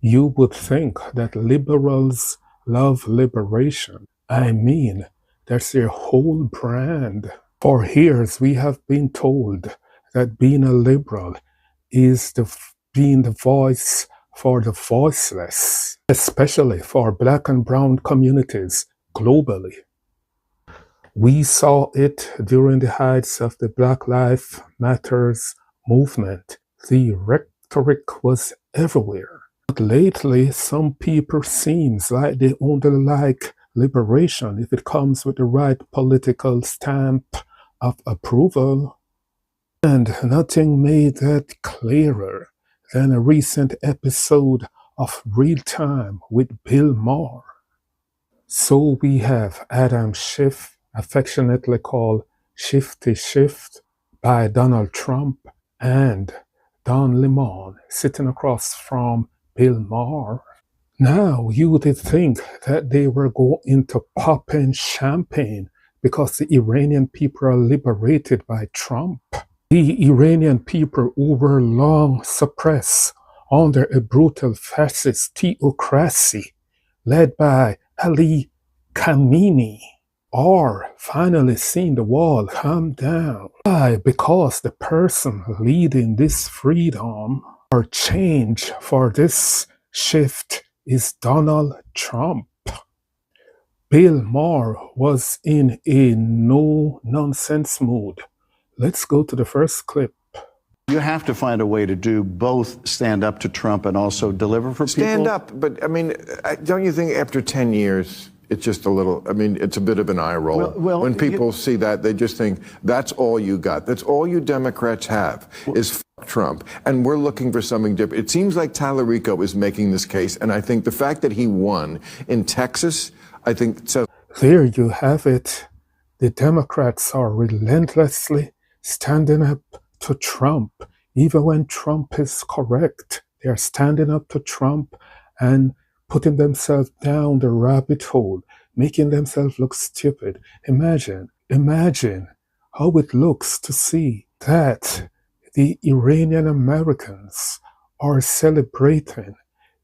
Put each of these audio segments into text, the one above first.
You would think that liberals love liberation. I mean, that's their whole brand. For years, we have been told that being a liberal is being the voice for the voiceless, especially for Black and brown communities globally. We saw it during the heights of the Black Lives Matters movement. The rhetoric was everywhere. But lately, some people seems like they only like liberation if it comes with the right political stamp of approval. And nothing made that clearer than a recent episode of Real Time with Bill Maher. So we have Adam Schiff, affectionately called Shifty Shift, by Donald Trump, and Don Lemon sitting across from Bill Maher. Now you would think that they were going to pop in champagne because the Iranian people are liberated by Trump. The Iranian people who were long suppressed under a brutal fascist theocracy led by Ali Khamenei are finally seeing the wall come down. Why? Because the person leading this freedom or change for this shift is Donald Trump. Bill Maher was in a no-nonsense mood. Let's go to the first clip. You have to find a way to do both stand up to Trump and also deliver for people. Stand up, but I mean, don't you think after 10 years, it's just a little, I mean, it's a bit of an eye roll. When people see that, they just think, that's all you got. That's all you Democrats have is Trump. And we're looking for something different. It seems like Tallarico is making this case. And I think the fact that he won in Texas, I think so. There you have it. The Democrats are relentlessly standing up to Trump. Even when Trump is correct, they are standing up to Trump and putting themselves down the rabbit hole, making themselves look stupid. Imagine how it looks to see that the Iranian Americans are celebrating.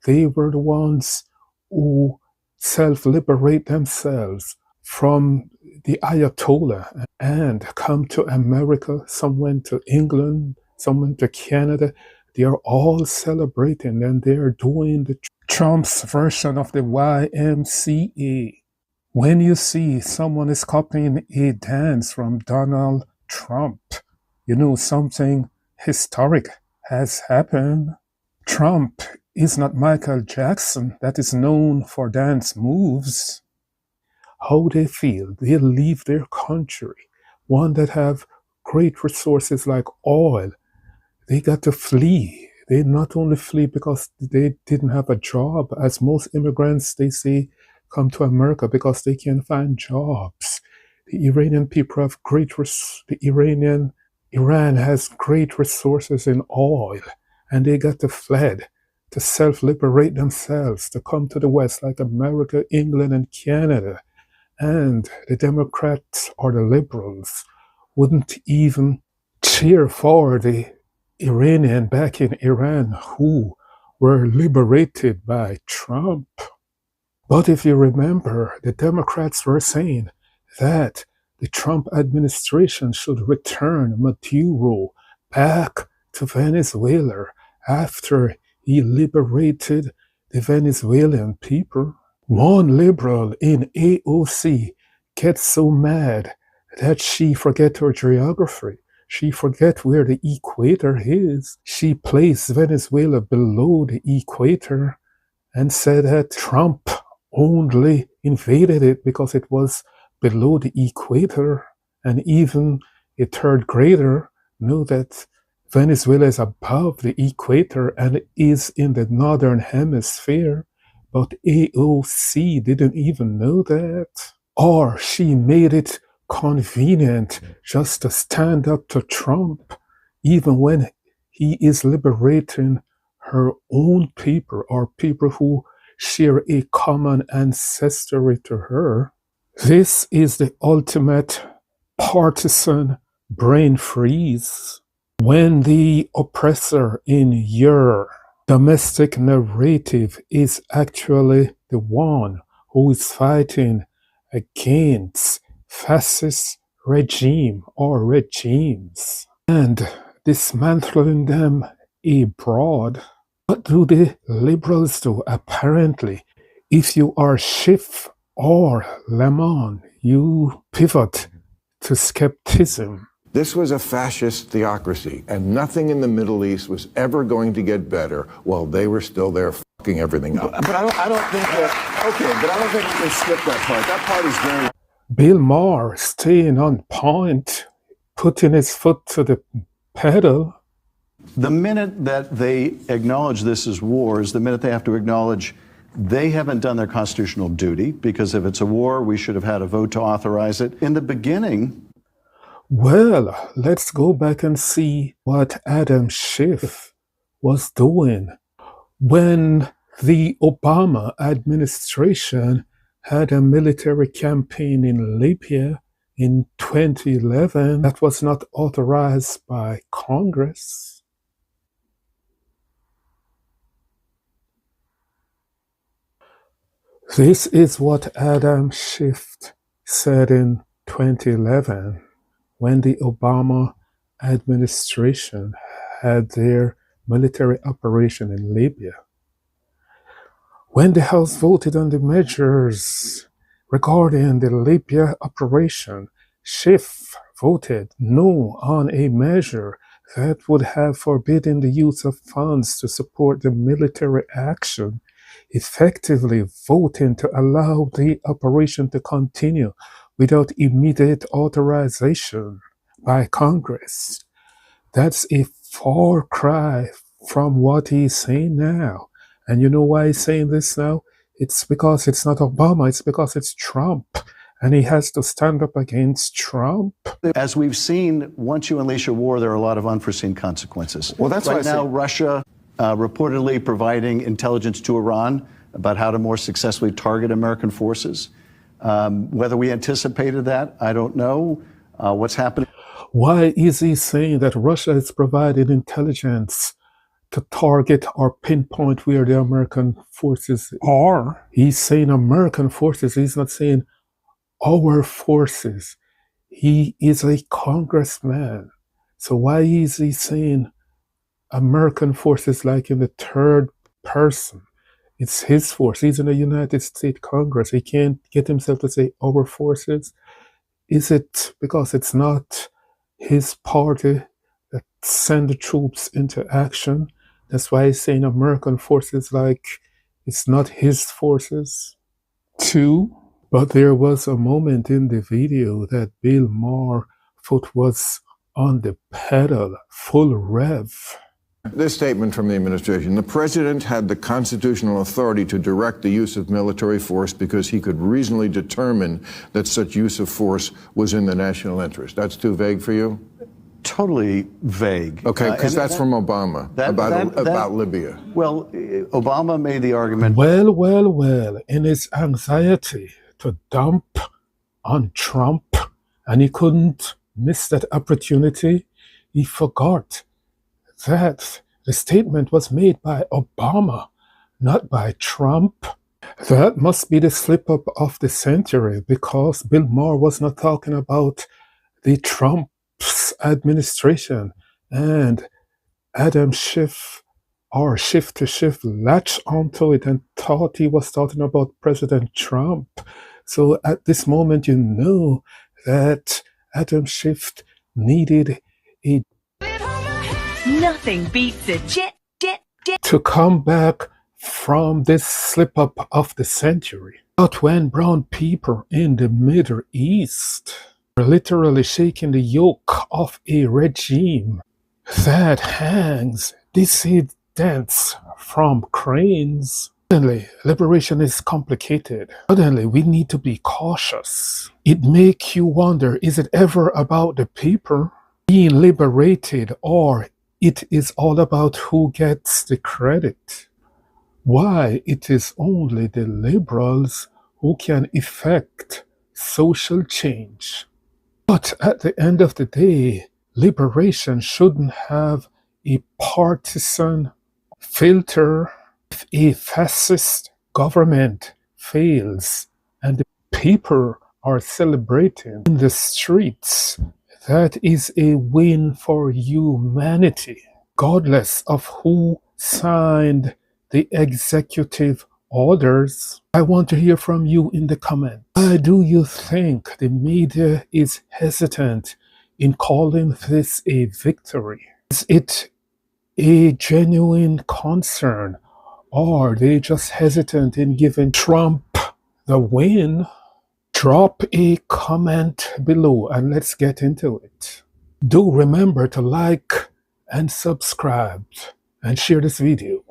They were the ones who self-liberate themselves from the Ayatollah and come to America. Some went to England, some went to Canada. They are all celebrating and they're doing the Trump's version of the YMCA. When you see someone is copying a dance from Donald Trump, you know something historic has happened. Trump is not Michael Jackson that is known for dance moves. How they feel, they leave their country, one that have great resources like oil. They got to flee. They not only flee because they didn't have a job, as most immigrants, they say, come to America because they can't find jobs. The Iranian people have Iran has great resources in oil, and they got to fled to self-liberate themselves, to come to the West like America, England, and Canada. And the Democrats or the liberals wouldn't even cheer for the Iranian back in Iran who were liberated by Trump. But if you remember, the Democrats were saying that the Trump administration should return Maduro back to Venezuela after he liberated the Venezuelan people. One liberal in AOC gets so mad that she forget her geography. She forget where the equator is. She placed Venezuela below the equator and said that Trump only invaded it because it was below the equator. And even a third grader knew that Venezuela is above the equator and is in the northern hemisphere. But AOC didn't even know that. Or she made it convenient just to stand up to Trump, even when he is liberating her own people or people who share a common ancestry to her. This is the ultimate partisan brain freeze. When the oppressor in your Domestic narrative is actually the one who is fighting against fascist regime or regimes and dismantling them abroad. What do the liberals do? Apparently, if you are Schiff or Le Monde, you pivot to skepticism. This was a fascist theocracy, and nothing in the Middle East was ever going to get better while they were still there fucking everything up. But I don't think that, okay, but I don't think we can skip that part. That part is very... Bill Maher staying on point, putting his foot to the pedal. The minute that they acknowledge this as war is the minute they have to acknowledge they haven't done their constitutional duty, because if it's a war, we should have had a vote to authorize it. In the beginning... Well, let's go back and see what Adam Schiff was doing when the Obama administration had a military campaign in Libya in 2011 that was not authorized by Congress. This is what Adam Schiff said in 2011 when the Obama administration had their military operation in Libya. When the House voted on the measures regarding the Libya operation, Schiff voted no on a measure that would have forbidden the use of funds to support the military action, effectively voting to allow the operation to continue without immediate authorization by Congress. That's a far cry from what he's saying now. And you know why he's saying this now? It's because it's not Obama, it's because it's Trump. And he has to stand up against Trump. As we've seen, once you unleash a war, there are a lot of unforeseen consequences. Well, that's right now, Russia reportedly providing intelligence to Iran about how to more successfully target American forces. Whether we anticipated that, I don't know. What's happening? Why is he saying that Russia is providing intelligence to target or pinpoint where the American forces are? He's saying American forces. He's not saying our forces. He is a congressman. So why is he saying American forces like in the third person? It's his force. He's in the United States Congress. He can't get himself to say our forces. Is it because it's not his party that send the troops into action? That's why he's saying American forces like it's not his forces too. But there was a moment in the video that Bill Maher's foot was on the pedal, full rev. This statement from the administration: the president had the constitutional authority to direct the use of military force because he could reasonably determine that such use of force was in the national interest. That's too vague for you? Totally vague. Okay, because that's from Obama about Libya. Well, Obama made the argument. Well, in his anxiety to dump on Trump, and he couldn't miss that opportunity, he forgot that the statement was made by Obama, not by Trump. That must be the slip-up of the century, because Bill Maher was not talking about the Trump's administration, and Adam Schiff, or Schiff to Schiff, latched onto it and thought he was talking about President Trump. So at this moment, you know that Adam Schiff needed a Nothing beats a jet to come back from this slip-up of the century. But when brown people in the Middle East are literally shaking the yoke of a regime that hangs dissidents from cranes, suddenly liberation is complicated. Suddenly we need to be cautious. It makes you wonder, is it ever about the people being liberated, or it is all about who gets the credit? Why it is only the liberals who can effect social change. But at the end of the day, liberation shouldn't have a partisan filter. If a fascist government fails and the people are celebrating in the streets, that is a win for humanity, regardless of who signed the executive orders. I want to hear from you in the comments. Why do you think the media is hesitant in calling this a victory? Is it a genuine concern, or are they just hesitant in giving Trump the win? Drop a comment below and let's get into it. Do remember to like and subscribe and share this video.